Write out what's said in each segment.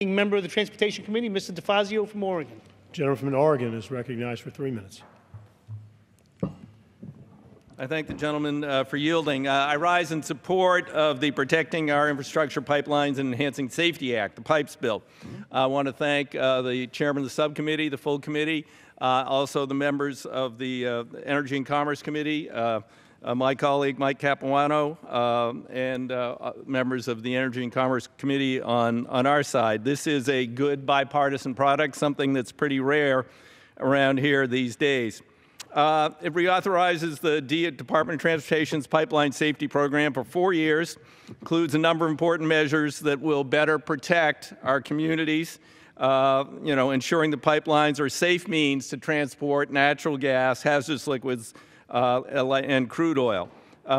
Member of the Transportation Committee, Mr. DeFazio from Oregon. Gentleman from Oregon is recognized for 3 minutes. I thank the gentleman for yielding. I rise in support of the Protecting Our Infrastructure Pipelines and Enhancing Safety Act, the PIPES bill. I want to thank the chairman of the subcommittee, the full committee, also the members of the Energy and Commerce Committee, my colleague Mike Capuano, and members of the Energy and Commerce Committee on our side. This is a good bipartisan product, something that's pretty rare around here these days. It reauthorizes the Department of Transportation's pipeline safety program for 4 years, includes a number of important measures that will better protect our communities, ensuring the pipelines are safe means to transport natural gas, hazardous liquids, and crude oil.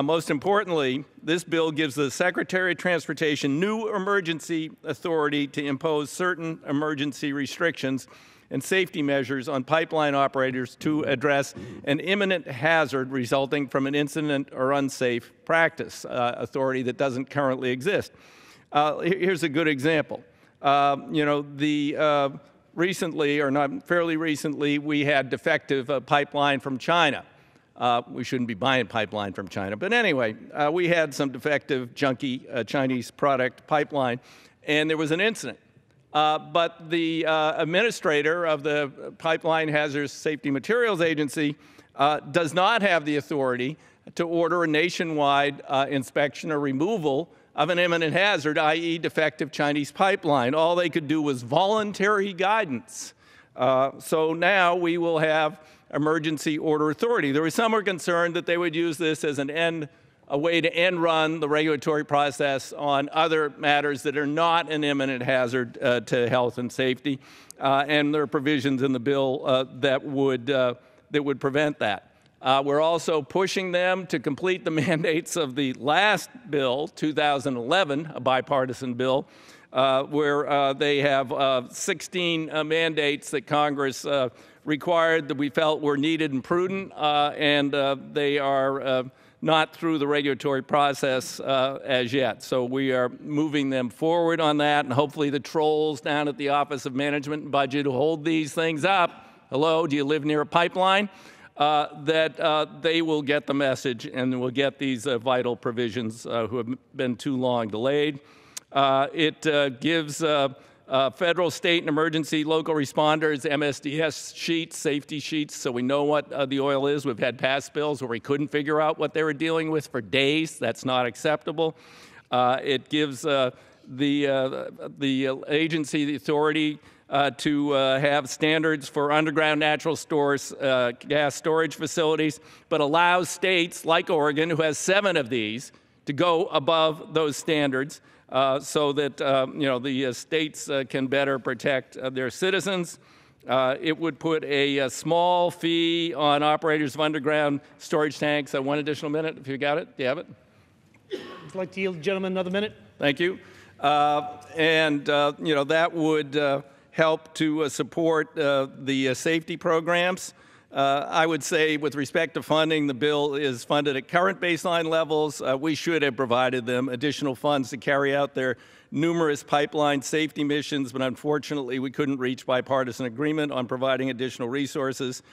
Most importantly, this bill gives the Secretary of Transportation new emergency authority to impose certain emergency restrictions and safety measures on pipeline operators to address an imminent hazard resulting from an incident or unsafe practice, authority that doesn't currently exist. Here's a good example. Recently, or not fairly recently, we had defective pipeline from China. We shouldn't be buying pipeline from China. But anyway, we had some defective, junky Chinese product pipeline, and there was an incident. But the administrator of the Pipeline Hazardous Safety Materials Agency does not have the authority to order a nationwide inspection or removal of an imminent hazard, i.e. defective Chinese pipeline. All they could do was voluntary guidance. So now we will have emergency order authority. There was some were concerned that they would use this as a way to end run the regulatory process on other matters that are not an imminent hazard to health and safety, and there are provisions in the bill that would prevent that. We're also pushing them to complete the mandates of the last bill, 2011, a bipartisan bill, where they have 16 mandates that Congress required that we felt were needed and prudent, and they are not through the regulatory process as yet. So we are moving them forward on that, and hopefully the trolls down at the Office of Management and Budget who hold these things up, hello, do you live near a pipeline? That they will get the message and will get these vital provisions who have been too long delayed. It gives federal, state, and emergency local responders MSDS sheets, safety sheets, so we know what the oil is. We've had past bills where we couldn't figure out what they were dealing with for days. That's not acceptable. It gives the agency the authority to have standards for underground natural gas storage facilities, but allows states like Oregon, who has 7 of these, to go above those standards. So that the states can better protect their citizens. It would put a small fee on operators of underground storage tanks. 1 additional minute, if you got it. Do you have it? I'd like to yield the gentleman another minute. Thank you. That would help to support the safety programs. I would say with respect to funding, the bill is funded at current baseline levels. We should have provided them additional funds to carry out their numerous pipeline safety missions, but unfortunately we couldn't reach bipartisan agreement on providing additional resources.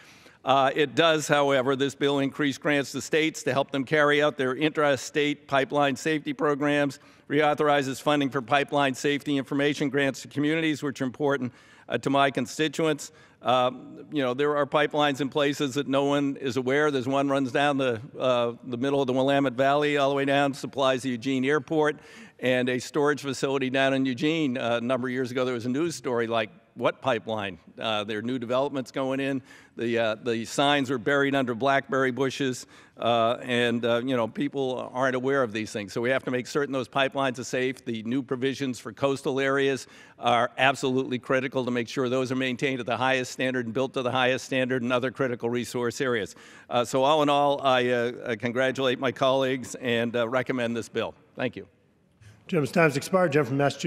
It does, however, this bill increase grants to states to help them carry out their intra-state pipeline safety programs, reauthorizes funding for pipeline safety information grants to communities, which are important to my constituents. There are pipelines in places that no one is aware. There's one runs down the middle of the Willamette Valley all the way down, supplies the Eugene Airport, and a storage facility down in Eugene. A number of years ago, there was a news story like, what pipeline? There are new developments going in. The signs are buried under blackberry bushes, and people aren't aware of these things. So we have to make certain those pipelines are safe. The new provisions for coastal areas are absolutely critical to make sure those are maintained at the highest standard and built to the highest standard in other critical resource areas. So all in all, I congratulate my colleagues and recommend this bill. Thank you. Gentleman's time has expired. Gentleman from Massachusetts.